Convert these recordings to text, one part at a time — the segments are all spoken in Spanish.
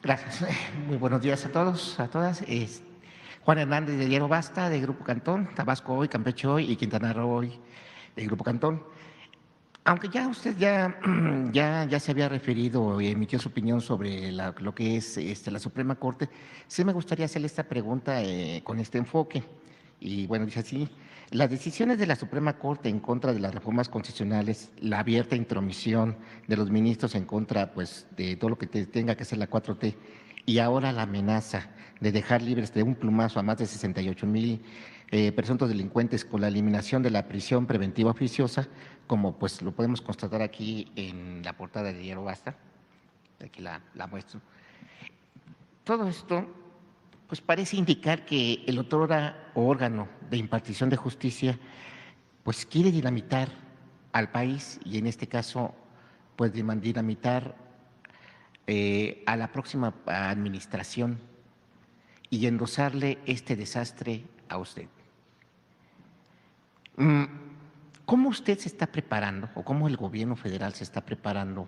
Gracias. Muy buenos días a todos, a todas. Juan Hernández de Diario Basta, de Grupo Cantón, Tabasco Hoy, Campeche Hoy y Quintana Roo Hoy, de Grupo Cantón. Aunque ya usted ya se había referido y emitió su opinión sobre lo que es la Suprema Corte, sí me gustaría hacerle esta pregunta con este enfoque. Y bueno, dice así, las decisiones de la Suprema Corte en contra de las reformas constitucionales, la abierta intromisión de los ministros en contra pues, de todo lo que tenga que hacer la 4T, y ahora la amenaza de dejar libres de un plumazo a más de 68,000 presuntos delincuentes con la eliminación de la prisión preventiva oficiosa, como pues lo podemos constatar aquí en la portada de Diario Basta, aquí la muestro. Todo esto pues parece indicar que el otrora órgano de impartición de justicia pues quiere dinamitar al país y en este caso pues dinamitar a la próxima administración y endosarle este desastre a usted. ¿Cómo usted se está preparando o cómo el gobierno federal se está preparando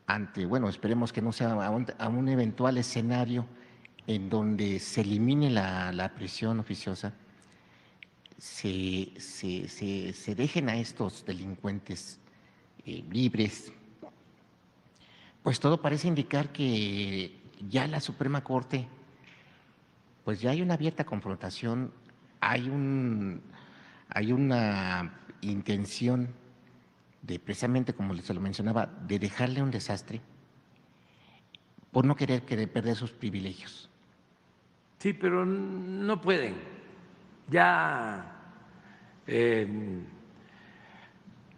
ante, bueno, esperemos que no sea a un eventual escenario en donde se elimine la prisión oficiosa, se dejen a estos delincuentes libres? Pues todo parece indicar que ya la Suprema Corte, pues ya hay una abierta confrontación, hay una intención de precisamente, como se lo mencionaba, de dejarle un desastre por no querer perder sus privilegios. Sí, pero no pueden. Ya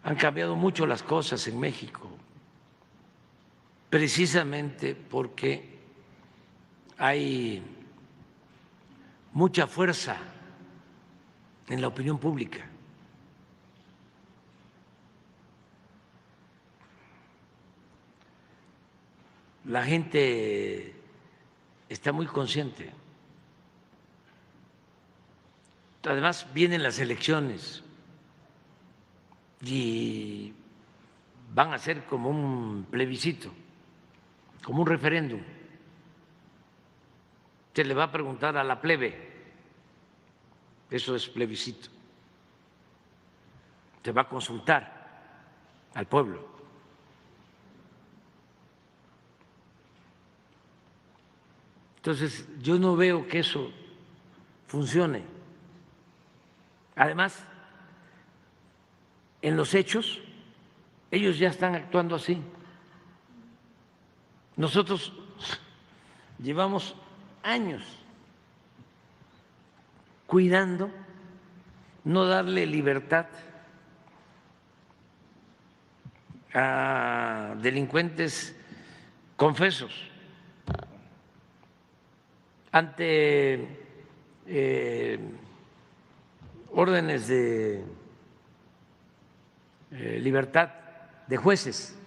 han cambiado mucho las cosas en México, precisamente porque hay mucha fuerza en la opinión pública. La gente está muy consciente. Además, vienen las elecciones y van a ser como un plebiscito, como un referéndum. Se le va a preguntar a la plebe, eso es plebiscito. Se va a consultar al pueblo. Entonces, yo no veo que eso funcione. Además, en los hechos, ellos ya están actuando así. Nosotros llevamos años cuidando no darle libertad a delincuentes confesos. Ante órdenes de libertad de jueces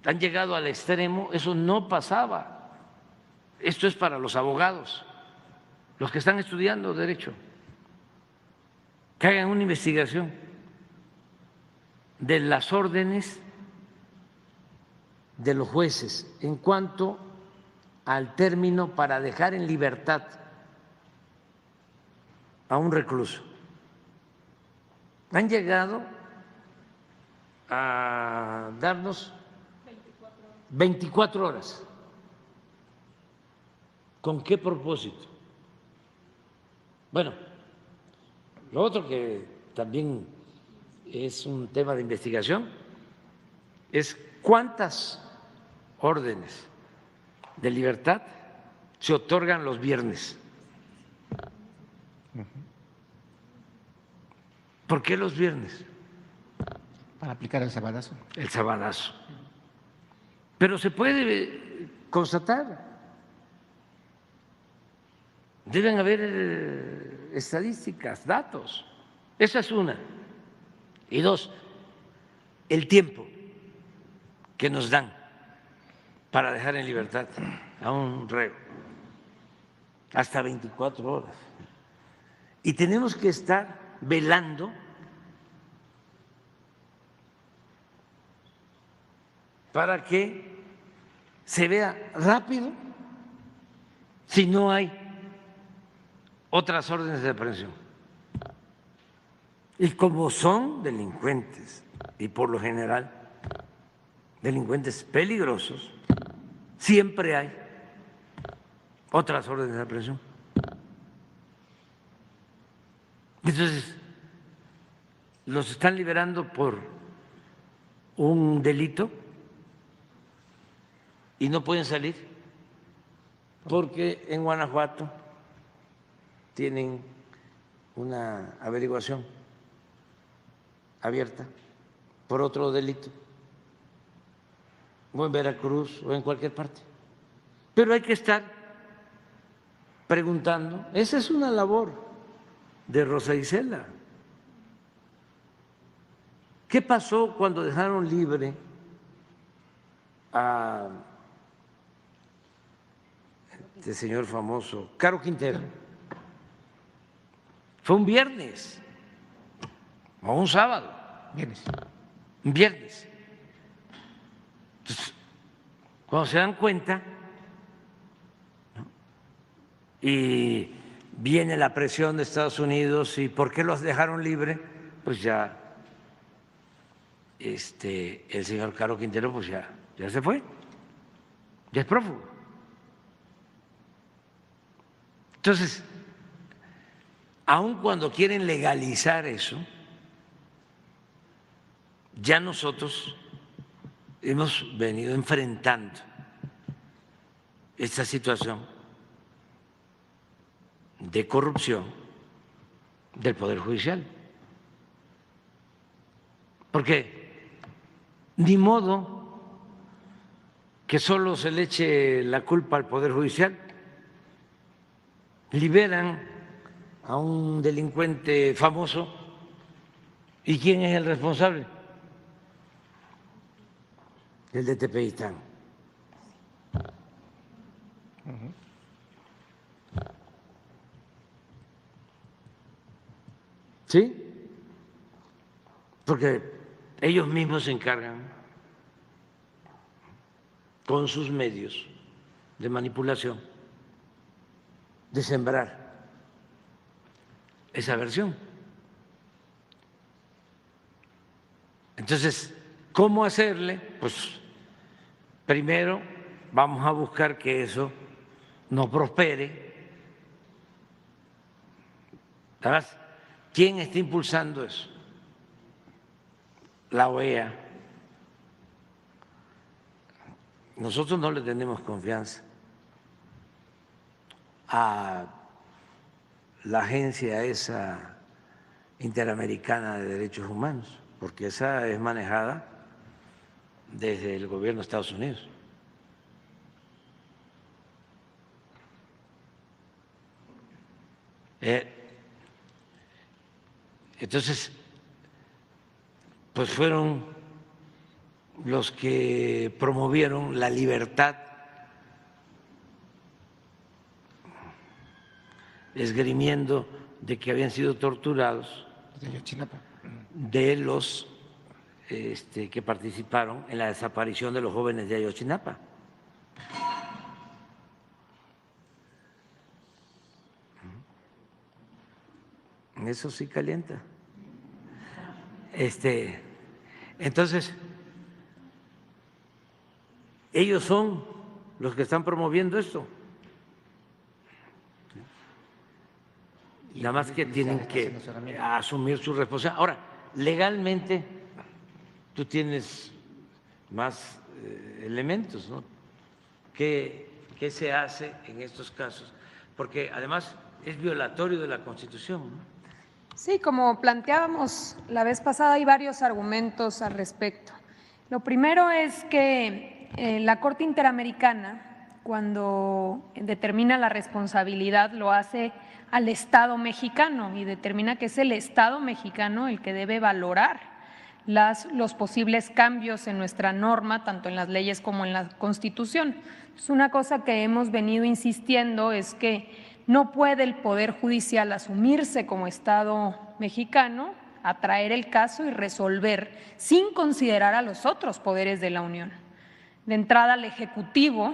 han llegado al extremo, eso no pasaba. Esto es para los abogados, los que están estudiando derecho, que hagan una investigación de las órdenes de los jueces en cuanto al término para dejar en libertad a un recluso. Han llegado a darnos 24 horas. ¿Con qué propósito? Bueno, lo otro que también es un tema de investigación es cuántas órdenes de libertad se otorgan los viernes. ¿Por qué los viernes? Para aplicar el sabadazo. El sabadazo. Pero se puede constatar. Deben haber estadísticas, datos. Esa es una. Y dos, el tiempo que nos dan para dejar en libertad a un reo. Hasta 24 horas. Y tenemos que estar velando para que se vea rápido si no hay otras órdenes de aprehensión. Y como son delincuentes, y por lo general delincuentes peligrosos, siempre hay otras órdenes de aprehensión. Entonces, los están liberando por un delito y no pueden salir porque en Guanajuato tienen una averiguación abierta por otro delito, o en Veracruz o en cualquier parte. Pero hay que estar preguntando, esa es una labor de Rosa Isela. ¿Qué pasó cuando dejaron libre a este señor famoso, Caro Quintero? Fue un viernes o un sábado. Un viernes. Entonces, cuando se dan cuenta, ¿no?, y viene la presión de Estados Unidos y ¿por qué los dejaron libre? Pues ya el señor Caro Quintero pues ya se fue, ya es prófugo. Entonces, aun cuando quieren legalizar eso, ya nosotros hemos venido enfrentando esta situación de corrupción del Poder Judicial. Porque ni modo que solo se le eche la culpa al Poder Judicial. Liberan a un delincuente famoso ¿y quién es el responsable? El de Tepeyistán. ¿Sí? Porque ellos mismos se encargan con sus medios de manipulación de sembrar esa versión. Entonces, ¿cómo hacerle? Pues primero vamos a buscar que eso no prospere. ¿Sabes? ¿Quién está impulsando eso? La OEA. Nosotros no le tenemos confianza a la agencia esa interamericana de derechos humanos, porque esa es manejada desde el gobierno de Estados Unidos. Entonces, pues fueron los que promovieron la libertad, esgrimiendo de que habían sido torturados de los que participaron en la desaparición de los jóvenes de Ayotzinapa. Eso sí calienta. Entonces, ellos son los que están promoviendo esto. Nada más que tienen que asumir su responsabilidad. Ahora, legalmente tú tienes más elementos, ¿no? ¿Qué se hace en estos casos? Porque además es violatorio de la Constitución, ¿no? Sí, como planteábamos la vez pasada, hay varios argumentos al respecto. Lo primero es que la Corte Interamericana, cuando determina la responsabilidad, lo hace al Estado mexicano y determina que es el Estado mexicano el que debe valorar los posibles cambios en nuestra norma, tanto en las leyes como en la Constitución. Entonces, una cosa que hemos venido insistiendo es que no puede el Poder Judicial asumirse como Estado mexicano, atraer el caso y resolver sin considerar a los otros poderes de la Unión. De entrada al Ejecutivo,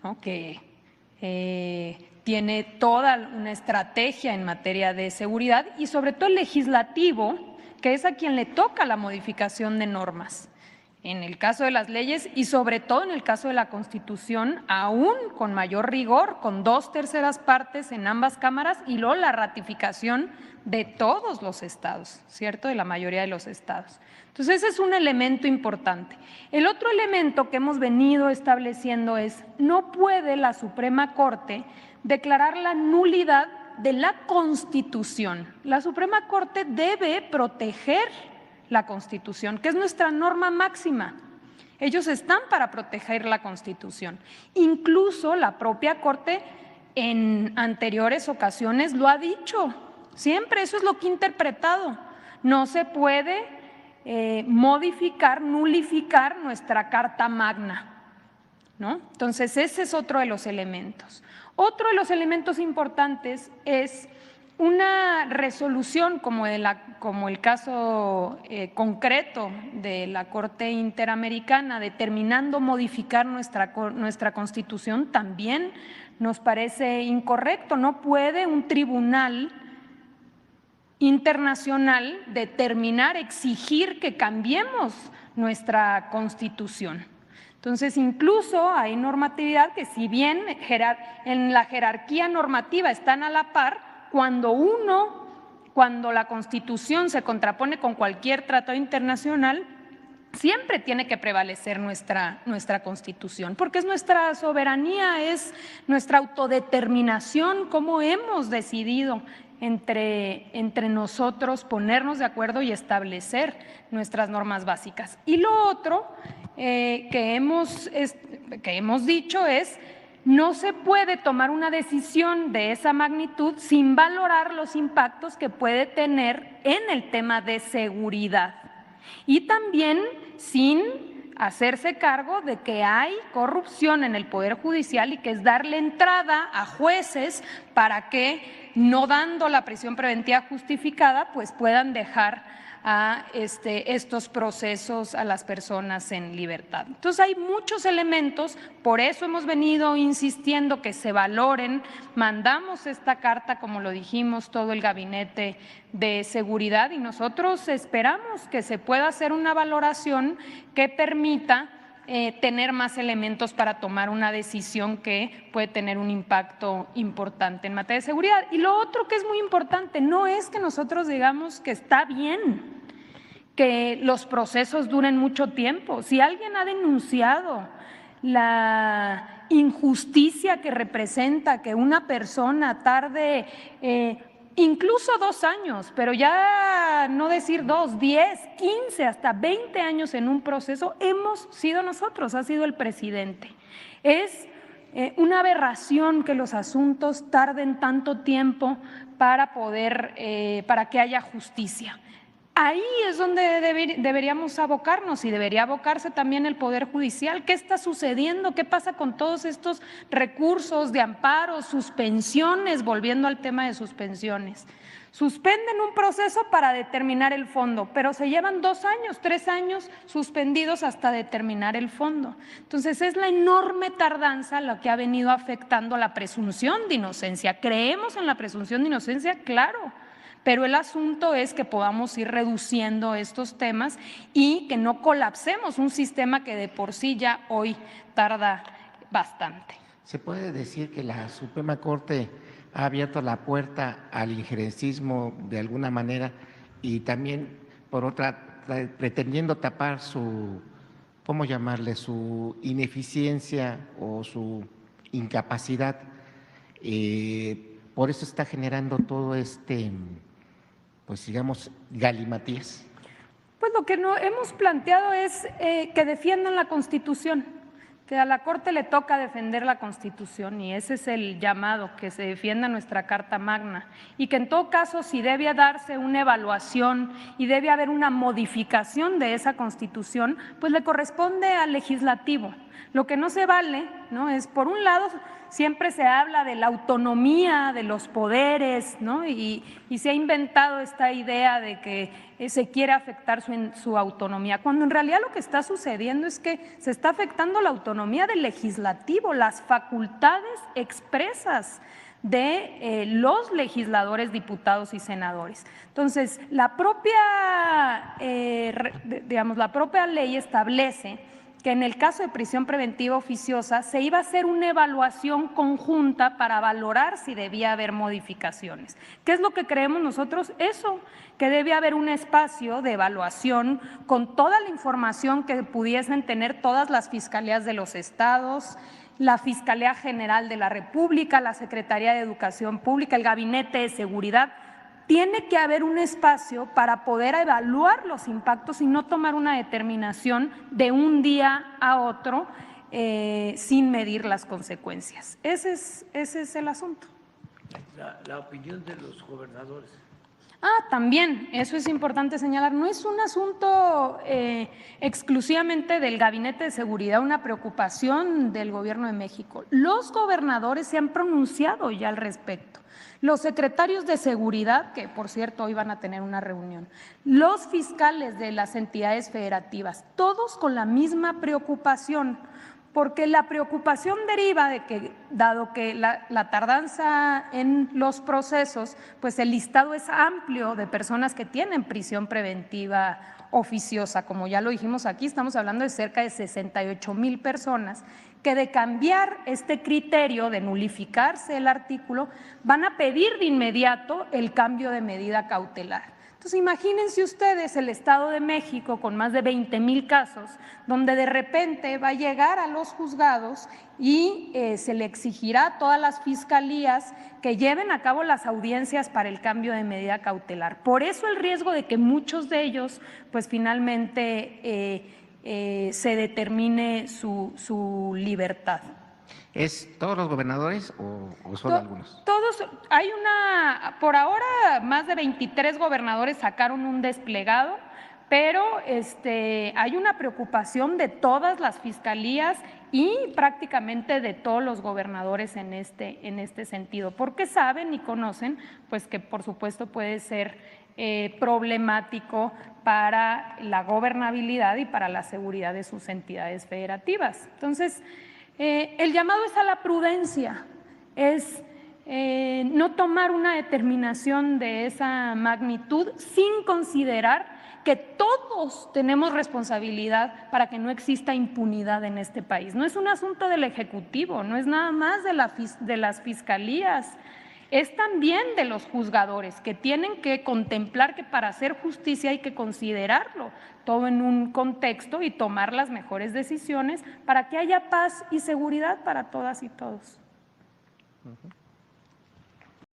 ¿no?, que tiene toda una estrategia en materia de seguridad, y sobre todo el Legislativo, que es a quien le toca la modificación de normas. En el caso de las leyes y sobre todo en el caso de la Constitución, aún con mayor rigor, con 2/3 partes en ambas cámaras y luego la ratificación de todos los estados, ¿cierto?, de la mayoría de los estados. Entonces, ese es un elemento importante. El otro elemento que hemos venido estableciendo es: no puede la Suprema Corte declarar la nulidad de la Constitución. La Suprema Corte debe proteger la Constitución, que es nuestra norma máxima. Ellos están para proteger la Constitución. Incluso la propia Corte en anteriores ocasiones lo ha dicho. Siempre eso es lo que ha interpretado. No se puede modificar, nulificar nuestra Carta Magna, ¿no? Entonces, ese es otro de los elementos. Otro de los elementos importantes es una resolución como el caso concreto de la Corte Interamericana determinando modificar nuestra Constitución. También nos parece incorrecto. No puede un tribunal internacional determinar, exigir que cambiemos nuestra Constitución. Entonces, incluso hay normatividad que, si bien en la jerarquía normativa están a la par, cuando la Constitución se contrapone con cualquier tratado internacional, siempre tiene que prevalecer nuestra Constitución, porque es nuestra soberanía, es nuestra autodeterminación, cómo hemos decidido entre nosotros ponernos de acuerdo y establecer nuestras normas básicas. Y lo otro que hemos dicho es: no se puede tomar una decisión de esa magnitud sin valorar los impactos que puede tener en el tema de seguridad, y también sin hacerse cargo de que hay corrupción en el Poder Judicial y que es darle entrada a jueces para que, no dando la prisión preventiva justificada, pues puedan dejar a estos procesos a las personas en libertad. Entonces, hay muchos elementos, por eso hemos venido insistiendo que se valoren. Mandamos esta carta, como lo dijimos, todo el Gabinete de Seguridad, y nosotros esperamos que se pueda hacer una valoración que permita tener más elementos para tomar una decisión que puede tener un impacto importante en materia de seguridad. Y lo otro que es muy importante, no es que nosotros digamos que está bien que los procesos duren mucho tiempo. Si alguien ha denunciado la injusticia que representa que una persona tarde incluso 2 años, pero ya no decir 2, 10, 15, hasta 20 años en un proceso, hemos sido nosotros, ha sido el presidente. Es una aberración que los asuntos tarden tanto tiempo para que haya justicia. Ahí es donde deberíamos abocarnos, y debería abocarse también el Poder Judicial. ¿Qué está sucediendo? ¿Qué pasa con todos estos recursos de amparo, suspensiones? Volviendo al tema de suspensiones. Suspenden un proceso para determinar el fondo, pero se llevan 2 años, 3 años suspendidos hasta determinar el fondo. Entonces, es la enorme tardanza lo que ha venido afectando la presunción de inocencia. ¿Creemos en la presunción de inocencia? Claro. Pero el asunto es que podamos ir reduciendo estos temas y que no colapsemos un sistema que de por sí ya hoy tarda bastante. ¿Se puede decir que la Suprema Corte ha abierto la puerta al injerencismo de alguna manera, y también, por otra, pretendiendo tapar su ineficiencia o su incapacidad? Por eso está generando todo pues digamos, galimatías. Pues lo que hemos planteado es que defiendan la Constitución, que a la Corte le toca defender la Constitución, y ese es el llamado, que se defienda nuestra Carta Magna, y que en todo caso, si debe darse una evaluación y debe haber una modificación de esa Constitución, pues le corresponde al Legislativo. Lo que no se vale, ¿no?, es, por un lado, siempre se habla de la autonomía de los poderes, ¿no?, y se ha inventado esta idea de que se quiere afectar su autonomía, cuando en realidad lo que está sucediendo es que se está afectando la autonomía del legislativo, las facultades expresas de los legisladores, diputados y senadores. Entonces, la propia ley establece que en el caso de prisión preventiva oficiosa se iba a hacer una evaluación conjunta para valorar si debía haber modificaciones. ¿Qué es lo que creemos nosotros? Eso, que debe haber un espacio de evaluación con toda la información que pudiesen tener todas las fiscalías de los estados, la Fiscalía General de la República, la Secretaría de Educación Pública, el Gabinete de Seguridad. Tiene que haber un espacio para poder evaluar los impactos y no tomar una determinación de un día a otro sin medir las consecuencias. Ese es el asunto. La opinión de los gobernadores. También, eso es importante señalar, no es un asunto exclusivamente del Gabinete de Seguridad, una preocupación del Gobierno de México. Los gobernadores se han pronunciado ya al respecto. Los secretarios de seguridad, que por cierto hoy van a tener una reunión, los fiscales de las entidades federativas, todos con la misma preocupación, porque la preocupación deriva de que, dado que la tardanza en los procesos, pues el listado es amplio de personas que tienen prisión preventiva oficiosa. Como ya lo dijimos aquí, estamos hablando de cerca de 68,000 personas que, de cambiar este criterio de nulificarse el artículo, van a pedir de inmediato el cambio de medida cautelar. Entonces, imagínense ustedes el Estado de México con más de 20,000 casos, donde de repente va a llegar a los juzgados y se le exigirá a todas las fiscalías que lleven a cabo las audiencias para el cambio de medida cautelar. Por eso el riesgo de que muchos de ellos, pues finalmente se determine su libertad. ¿Es todos los gobernadores o solo algunos? Todos, por ahora más de 23 gobernadores sacaron un desplegado, pero hay una preocupación de todas las fiscalías y prácticamente de todos los gobernadores en este sentido, porque saben y conocen pues que por supuesto puede ser problemático para la gobernabilidad y para la seguridad de sus entidades federativas. Entonces, el llamado es a la prudencia, es no tomar una determinación de esa magnitud sin considerar que todos tenemos responsabilidad para que no exista impunidad en este país. No es un asunto del Ejecutivo, no es nada más de las fiscalías, es también de los juzgadores, que tienen que contemplar que para hacer justicia hay que considerarlo todo en un contexto y tomar las mejores decisiones para que haya paz y seguridad para todas y todos.